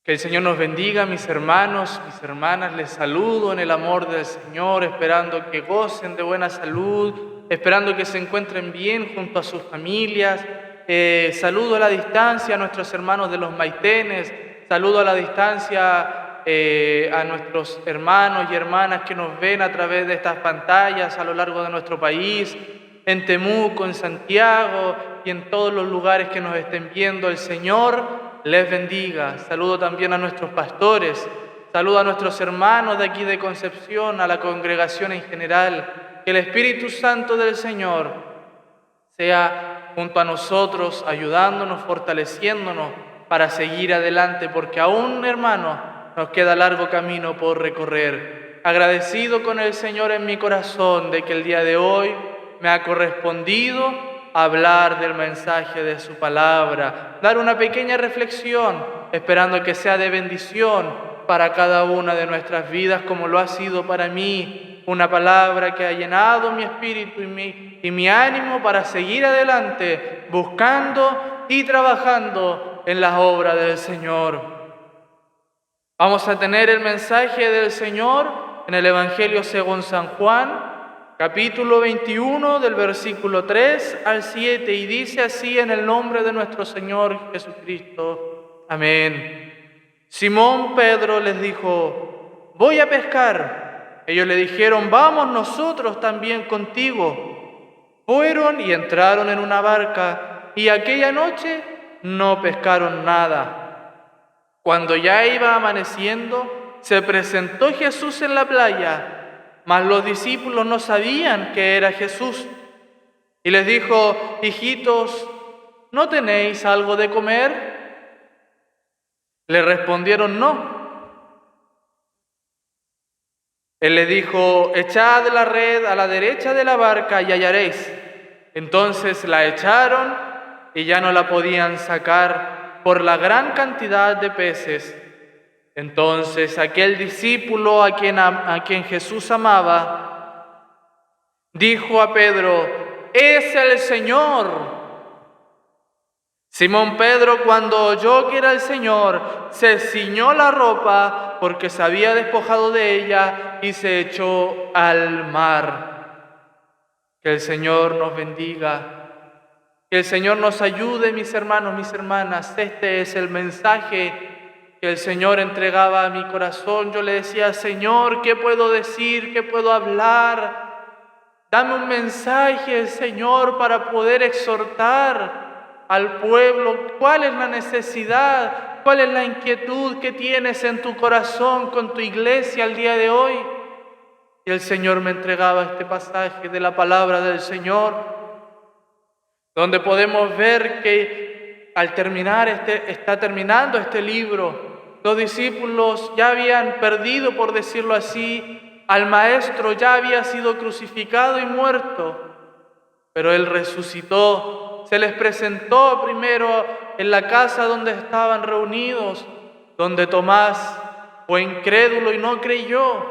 Que el Señor nos bendiga, mis hermanos, mis hermanas. Les saludo en el amor del Señor, esperando que gocen de buena salud, esperando que se encuentren bien junto a sus familias. Saludo a la distancia a nuestros hermanos de los Maitenes, saludo a la distancia a nuestros hermanos y hermanas que nos ven a través de estas pantallas a lo largo de nuestro país, en Temuco, en Santiago y en todos los lugares que nos estén viendo. El Señor les bendiga. Saludo también a nuestros pastores, saludo a nuestros hermanos de aquí de Concepción, a la congregación en general. Que el Espíritu Santo del Señor sea junto a nosotros, ayudándonos, fortaleciéndonos para seguir adelante, porque aún, hermano, nos queda largo camino por recorrer. Agradecido con el Señor en mi corazón de que el día de hoy me ha correspondido hablar del mensaje de su palabra, dar una pequeña reflexión, esperando que sea de bendición para cada una de nuestras vidas, como lo ha sido para mí, una palabra que ha llenado mi espíritu y mi ánimo para seguir adelante, buscando y trabajando en las obras del Señor. Vamos a tener el mensaje del Señor en el Evangelio según San Juan, capítulo 21, del versículo 3 al 7, y dice así en el nombre de nuestro Señor Jesucristo. Amén. Simón Pedro les dijo: voy a pescar. Ellos le dijeron: vamos nosotros también contigo. Fueron y entraron en una barca, y aquella noche no pescaron nada. Cuando ya iba amaneciendo, se presentó Jesús en la playa, mas los discípulos no sabían que era Jesús. Y les dijo: hijitos, ¿no tenéis algo de comer? Le respondieron: no. Él le dijo: echad la red a la derecha de la barca y hallaréis. Entonces la echaron y ya no la podían sacar por la gran cantidad de peces. Entonces aquel discípulo a quien Jesús amaba, dijo a Pedro: ¡es el Señor! Simón Pedro, cuando oyó que era el Señor, se ciñó la ropa porque se había despojado de ella y se echó al mar. Que el Señor nos bendiga, que el Señor nos ayude, mis hermanos, mis hermanas. Este es el mensaje que el Señor entregaba a mi corazón. Yo le decía: Señor, ¿qué puedo decir? ¿Qué puedo hablar? Dame un mensaje, Señor, para poder exhortar al pueblo. ¿Cuál es la necesidad? ¿Cuál es la inquietud que tienes en tu corazón con tu iglesia al día de hoy? Y el Señor me entregaba este pasaje de la palabra del Señor, donde podemos ver que al terminar está terminando este libro. Los discípulos ya habían perdido, por decirlo así, al Maestro, ya había sido crucificado y muerto, pero Él resucitó. Se les presentó primero en la casa donde estaban reunidos, donde Tomás fue incrédulo y no creyó,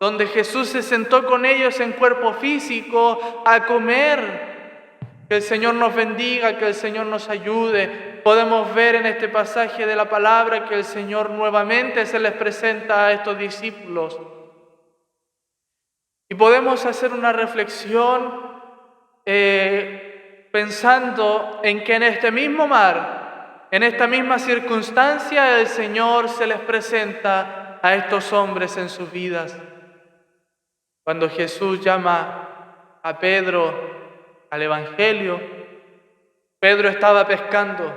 donde Jesús se sentó con ellos en cuerpo físico a comer. Que el Señor nos bendiga, que el Señor nos ayude. Podemos ver en este pasaje de la palabra que el Señor nuevamente se les presenta a estos discípulos. Y podemos hacer una reflexión pensando en que en este mismo mar, en esta misma circunstancia, el Señor se les presenta a estos hombres en sus vidas. Cuando Jesús llama a Pedro al Evangelio, Pedro estaba pescando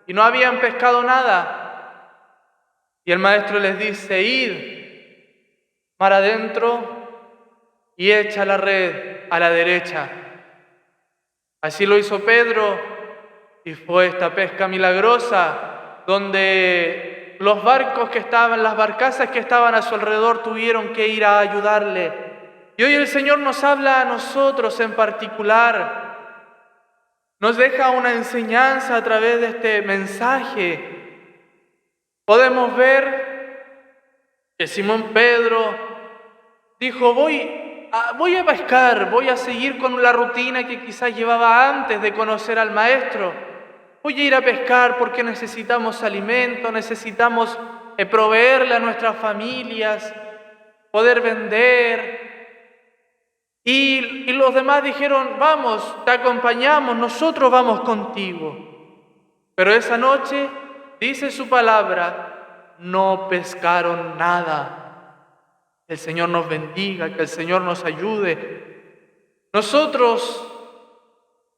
y no habían pescado nada. Y el Maestro les dice: id mar adentro y echa la red a la derecha. Así lo hizo Pedro y fue esta pesca milagrosa, donde los barcos que estaban, las barcazas que estaban a su alrededor tuvieron que ir a ayudarle. Y hoy el Señor nos habla a nosotros en particular, nos deja una enseñanza a través de este mensaje. Podemos ver que Simón Pedro dijo: voy a pescar, voy a seguir con la rutina que quizás llevaba antes de conocer al Maestro. voy a ir a pescar porque necesitamos alimento, necesitamos proveerle a nuestras familias, poder vender. Y los demás dijeron, vamos, te acompañamos, nosotros vamos contigo. Pero esa noche, dice su palabra, no pescaron nada. El Señor nos bendiga, que el Señor nos ayude. Nosotros,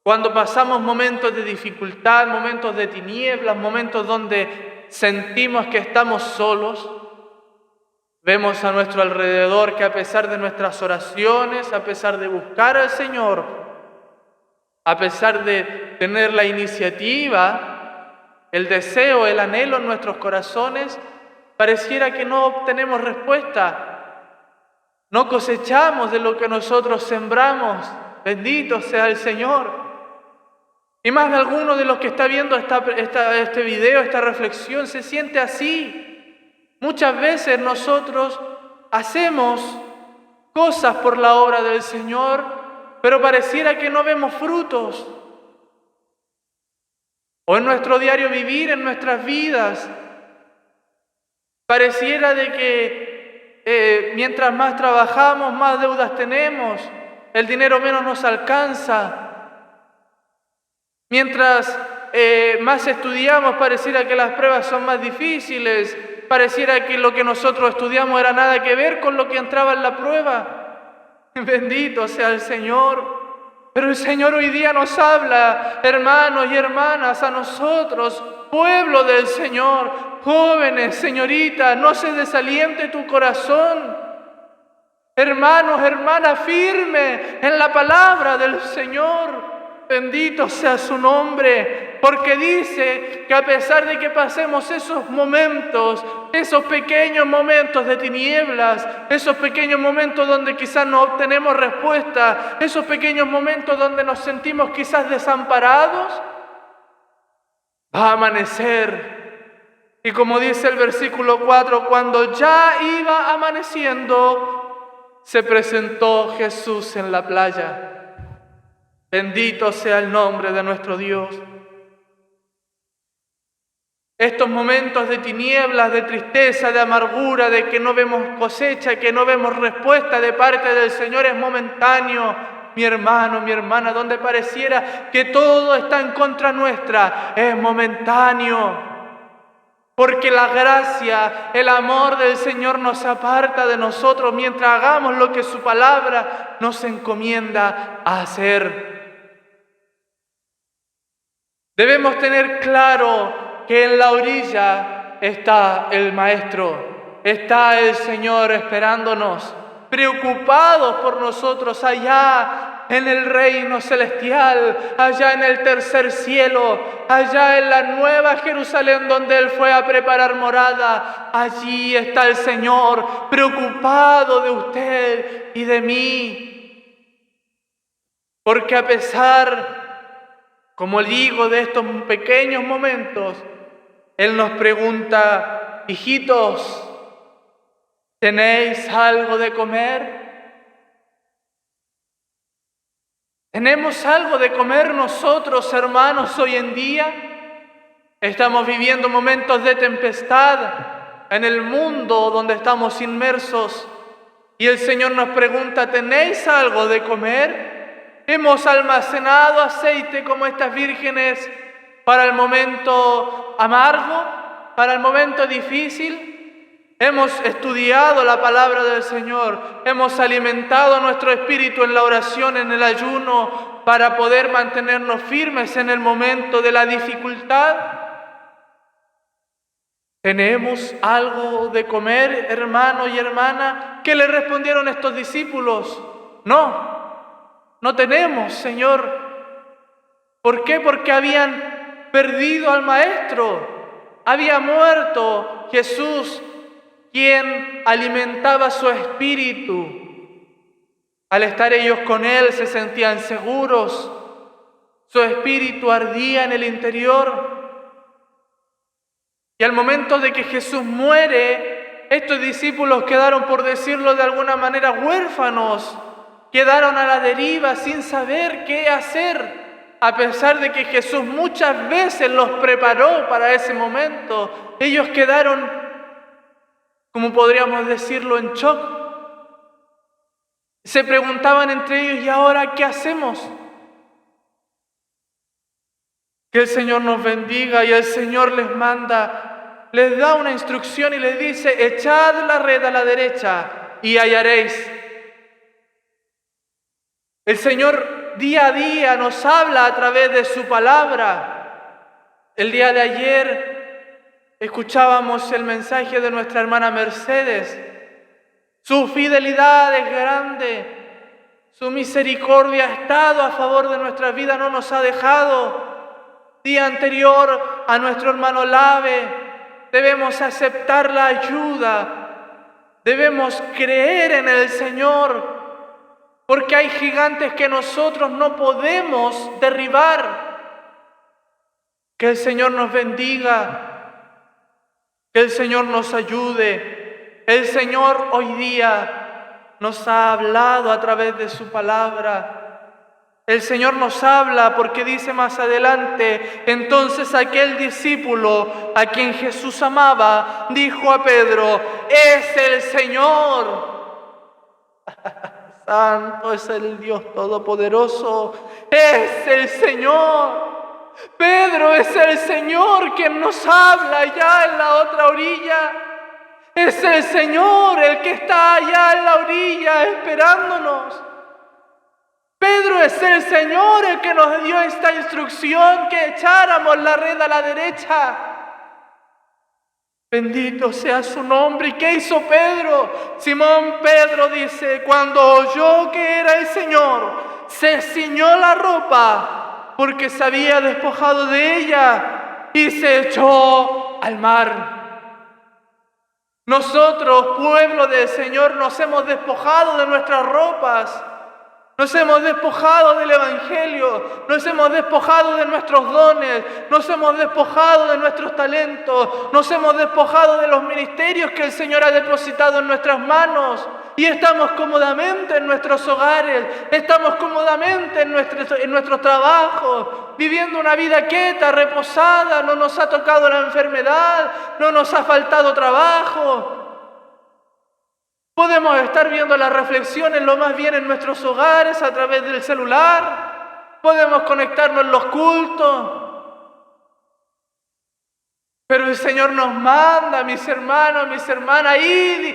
cuando pasamos momentos de dificultad, momentos de tinieblas, momentos donde sentimos que estamos solos, vemos a nuestro alrededor que a pesar de nuestras oraciones, a pesar de buscar al Señor, a pesar de tener la iniciativa, el deseo, el anhelo en nuestros corazones, pareciera que no obtenemos respuesta. No cosechamos de lo que nosotros sembramos. Bendito sea el Señor. Y más de alguno de los que está viendo este video, esta reflexión, se siente así. Muchas veces nosotros hacemos cosas por la obra del Señor, pero pareciera que no vemos frutos. O en nuestro diario vivir, en nuestras vidas, pareciera de que mientras más trabajamos, más deudas tenemos, el dinero menos nos alcanza. Mientras más estudiamos, pareciera que las pruebas son más difíciles, pareciera que lo que nosotros estudiamos era nada que ver con lo que entraba en la prueba. Bendito sea el Señor. Pero el Señor hoy día nos habla, hermanos y hermanas, a nosotros, pueblo del Señor, jóvenes, señoritas, no se desaliente tu corazón. Hermanos, hermanas, firme en la palabra del Señor. Bendito sea su nombre, porque dice que a pesar de que pasemos esos momentos, esos pequeños momentos de tinieblas, esos pequeños momentos donde quizás no obtenemos respuesta, esos pequeños momentos donde nos sentimos quizás desamparados, va a amanecer. Y como dice el versículo 4, cuando ya iba amaneciendo, se presentó Jesús en la playa. Bendito sea el nombre de nuestro Dios. Estos momentos de tinieblas, de tristeza, de amargura, de que no vemos cosecha, que no vemos respuesta de parte del Señor es momentáneo. Mi hermano, mi hermana, donde pareciera que todo está en contra nuestra, es momentáneo. Porque la gracia, el amor del Señor nos aparta de nosotros mientras hagamos lo que su palabra nos encomienda a hacer. Debemos tener claro que en la orilla está el Maestro, está el Señor esperándonos, preocupados por nosotros allá en el reino celestial, allá en el tercer cielo, allá en la nueva Jerusalén donde Él fue a preparar morada. Allí está el Señor, preocupado de usted y de mí. Porque a pesar, como digo, de estos pequeños momentos, Él nos pregunta, hijitos, ¿tenéis algo de comer? ¿Tenemos algo de comer nosotros, hermanos, hoy en día? Estamos viviendo momentos de tempestad en el mundo donde estamos inmersos. Y el Señor nos pregunta, ¿tenéis algo de comer? ¿Hemos almacenado aceite como estas vírgenes para el momento amargo, para el momento difícil? Hemos estudiado la palabra del Señor, hemos alimentado nuestro espíritu en la oración, en el ayuno, para poder mantenernos firmes en el momento de la dificultad. ¿Tenemos algo de comer, hermano y hermana? ¿Qué le respondieron estos discípulos? No tenemos, Señor. ¿Por qué? Porque habían perdido al Maestro. Había muerto Jesús, quien alimentaba su espíritu. Al estar ellos con Él se sentían seguros. Su espíritu ardía en el interior. Y al momento de que Jesús muere, estos discípulos quedaron, por decirlo de alguna manera, huérfanos. Quedaron a la deriva sin saber qué hacer. A pesar de que Jesús muchas veces los preparó para ese momento, ellos quedaron, como podríamos decirlo, en shock. Se preguntaban entre ellos, ¿y ahora qué hacemos? Que el Señor nos bendiga, y el Señor les manda, les da una instrucción y les dice: echad la red a la derecha y hallaréis. El Señor día a día nos habla a través de su palabra. El día de ayer escuchábamos el mensaje de nuestra hermana Mercedes. Su fidelidad es grande, su misericordia ha estado a favor de nuestra vida, no nos ha dejado. Día anterior a nuestro hermano Lave, debemos aceptar la ayuda, debemos creer en el Señor, porque hay gigantes que nosotros no podemos derribar. Que el Señor nos bendiga, que el Señor nos ayude. El Señor hoy día nos ha hablado a través de su palabra. El Señor nos habla porque dice más adelante: entonces aquel discípulo a quien Jesús amaba dijo a Pedro: es el Señor. Santo es el Dios Todopoderoso, es el Señor. Pedro, es el Señor quien nos habla allá en la otra orilla. Es el Señor el que está allá en la orilla esperándonos. Pedro, es el Señor el que nos dio esta instrucción, que echáramos la red a la derecha. Bendito sea su nombre. ¿Y qué hizo Pedro? Simón Pedro dice: cuando oyó que era el Señor, se ciñó la ropa porque se había despojado de ella y se echó al mar. Nosotros, pueblo del Señor, nos hemos despojado de nuestras ropas. Nos hemos despojado del Evangelio, nos hemos despojado de nuestros dones, nos hemos despojado de nuestros talentos, nos hemos despojado de los ministerios que el Señor ha depositado en nuestras manos, y estamos cómodamente en nuestros hogares, estamos cómodamente en nuestros trabajos, viviendo una vida quieta, reposada. No nos ha tocado la enfermedad, no nos ha faltado trabajo. Podemos estar viendo las reflexiones lo más bien en nuestros hogares a través del celular. Podemos conectarnos en los cultos. Pero el Señor nos manda, mis hermanos, mis hermanas, id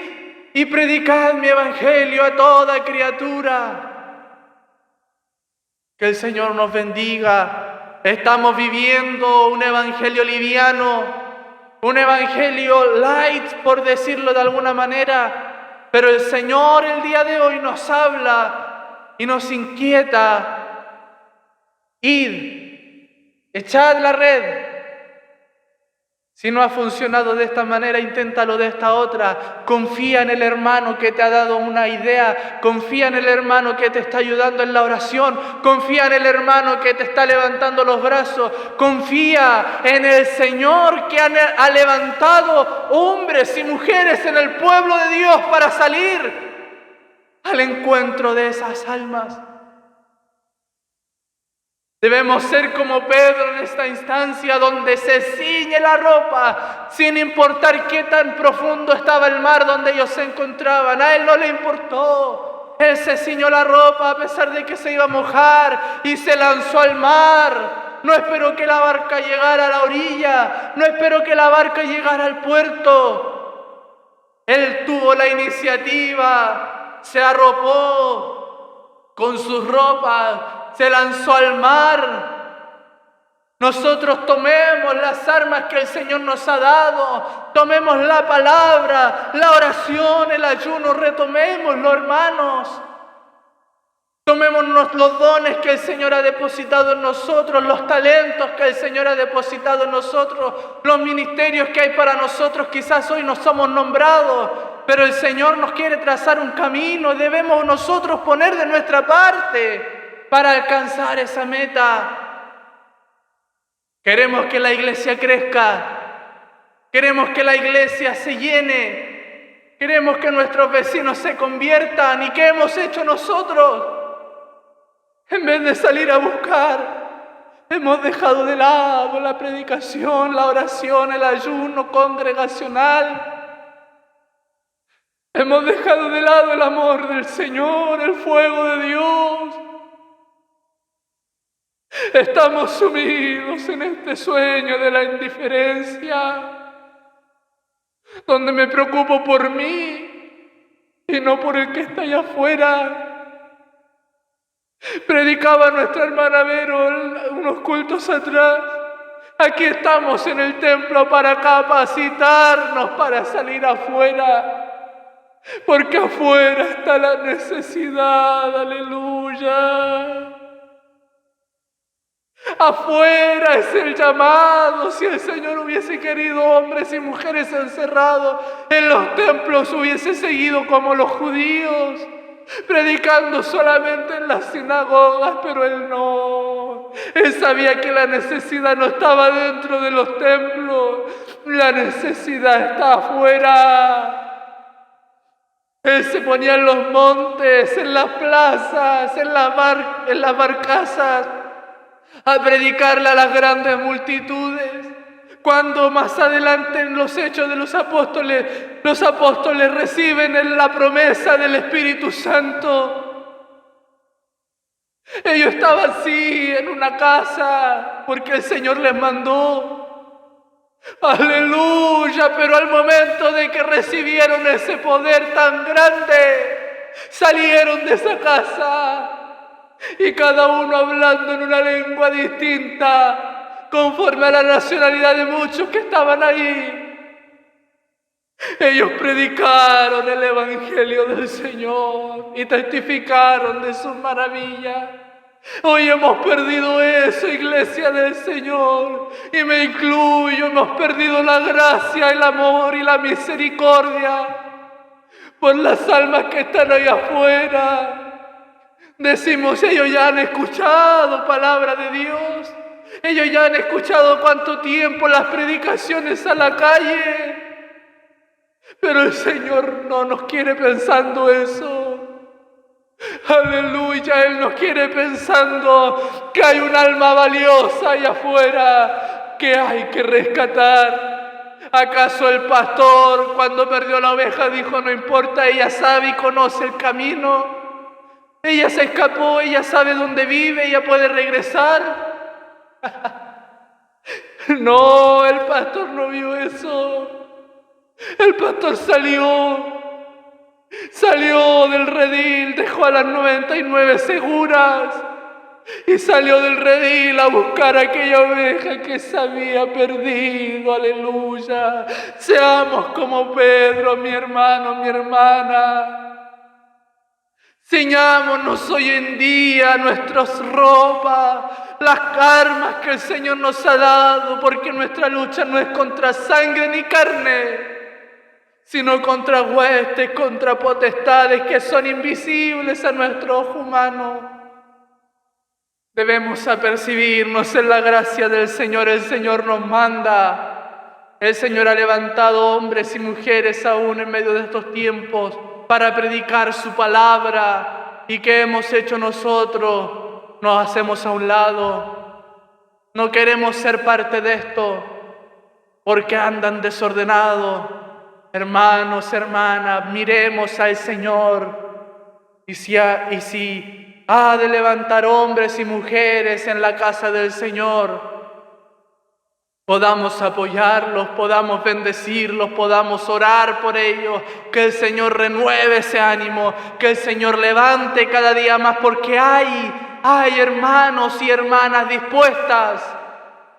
y predicad mi evangelio a toda criatura. Que el Señor nos bendiga. Estamos viviendo un evangelio liviano, un evangelio light, por decirlo de alguna manera. Pero el Señor el día de hoy nos habla y nos inquieta. Id, echad la red. Si no ha funcionado de esta manera, inténtalo de esta otra. Confía en el hermano que te ha dado una idea. Confía en el hermano que te está ayudando en la oración. Confía en el hermano que te está levantando los brazos. Confía en el Señor que ha levantado hombres y mujeres en el pueblo de Dios para salir al encuentro de esas almas. Debemos ser como Pedro en esta instancia, donde se ciñe la ropa sin importar qué tan profundo estaba el mar donde ellos se encontraban. A él no le importó. Él se ciñó la ropa a pesar de que se iba a mojar y se lanzó al mar. No esperó que la barca llegara a la orilla, no esperó que la barca llegara al puerto. Él tuvo la iniciativa, se arropó con sus ropas, se lanzó al mar. Nosotros tomemos las armas que el Señor nos ha dado, tomemos la palabra, la oración, el ayuno, retomémoslo, hermanos. Tomémonos los dones que el Señor ha depositado en nosotros, los talentos que el Señor ha depositado en nosotros, los ministerios que hay para nosotros. Quizás hoy no somos nombrados, pero el Señor nos quiere trazar un camino y debemos nosotros poner de nuestra parte para alcanzar esa meta. Queremos que la iglesia crezca, queremos que la iglesia se llene, queremos que nuestros vecinos se conviertan. ¿Y qué hemos hecho nosotros? En vez de salir a buscar Hemos dejado de lado la predicación, la oración, el ayuno congregacional. Hemos dejado de lado el amor del Señor, el fuego de Dios. Estamos sumidos en este sueño de la indiferencia, donde me preocupo por mí y no por el que está allá afuera. Predicaba nuestra hermana Vero unos cultos atrás. Aquí estamos en el templo para capacitarnos para salir afuera, porque afuera está la necesidad, aleluya. Afuera es el llamado. Si el Señor hubiese querido hombres y mujeres encerrados en los templos, hubiese seguido como los judíos, predicando solamente en las sinagogas, pero Él no. Él sabía que la necesidad no estaba dentro de los templos, la necesidad está afuera. Él se ponía en los montes, en las plazas, en las barcazas, a predicarle a las grandes multitudes. Cuando más adelante en los Hechos de los apóstoles reciben la promesa del Espíritu Santo. Ellos estaban así en una casa porque el Señor les mandó. Aleluya, pero al momento de que recibieron ese poder tan grande, salieron de esa casa. Y cada uno hablando en una lengua distinta, conforme a la nacionalidad de muchos que estaban ahí. Ellos predicaron el Evangelio del Señor y testificaron de sus maravillas. Hoy hemos perdido eso, iglesia del Señor, y me incluyo. Hemos perdido la gracia, el amor y la misericordia por las almas que están ahí afuera. Decimos, ellos ya han escuchado palabra de Dios. Ellos ya han escuchado cuánto tiempo las predicaciones a la calle. Pero el Señor no nos quiere pensando eso. Aleluya, Él nos quiere pensando que hay un alma valiosa allá afuera que hay que rescatar. ¿Acaso el pastor cuando perdió la oveja dijo, no importa, ella sabe y conoce el camino? Ella se escapó, ella sabe dónde vive, ella puede regresar. No, el pastor no vio eso. El pastor salió del redil, dejó a las 99 seguras y salió del redil a buscar a aquella oveja que se había perdido. Aleluya. Seamos como Pedro, mi hermano, mi hermana. Ciñámonos hoy en día nuestras ropas, las armas que el Señor nos ha dado, porque nuestra lucha no es contra sangre ni carne, sino contra huestes, contra potestades que son invisibles a nuestro ojo humano. Debemos apercibirnos en la gracia del Señor. El Señor nos manda. El Señor ha levantado hombres y mujeres aún en medio de estos tiempos para predicar su palabra. ¿Y qué hemos hecho nosotros? Nos hacemos a un lado. No queremos ser parte de esto porque andan desordenados. Hermanos, hermanas, miremos al Señor. Y si ha de levantar hombres y mujeres en la casa del Señor, podamos apoyarlos, podamos bendecirlos, podamos orar por ellos, que el Señor renueve ese ánimo, que el Señor levante cada día más, porque hay hermanos y hermanas dispuestas.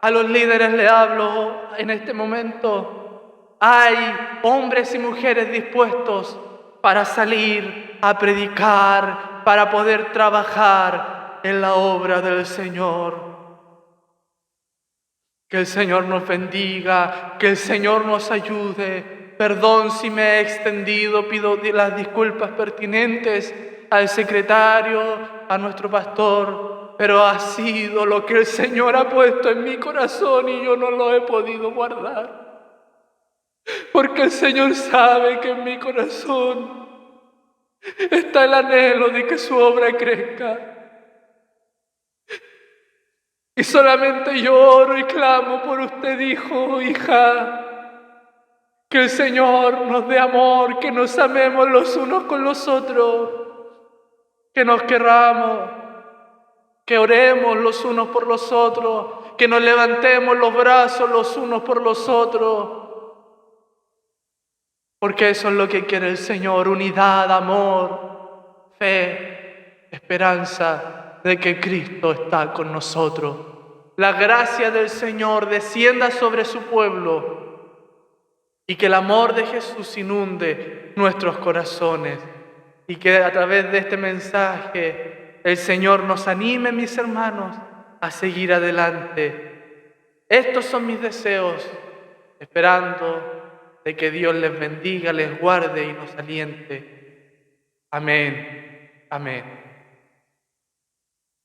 A los líderes le hablo en este momento. Hay hombres y mujeres dispuestos para salir a predicar, para poder trabajar en la obra del Señor. Que el Señor nos bendiga, que el Señor nos ayude. Perdón si me he extendido, pido las disculpas pertinentes al secretario, a nuestro pastor, pero ha sido lo que el Señor ha puesto en mi corazón y yo no lo he podido guardar. Porque el Señor sabe que en mi corazón está el anhelo de que su obra crezca. y solamente lloro y clamo por usted, hijo o hija. Que el Señor nos dé amor, que nos amemos los unos con los otros, que nos querramos, que oremos los unos por los otros, que nos levantemos los brazos los unos por los otros, porque eso es lo que quiere el Señor: unidad, amor, fe, esperanza de que Cristo está con nosotros. La gracia del Señor descienda sobre su pueblo y que el amor de Jesús inunde nuestros corazones, y que a través de este mensaje el Señor nos anime, mis hermanos, a seguir adelante. Estos son mis deseos, esperando de que Dios les bendiga, les guarde y nos aliente. Amén. Amén.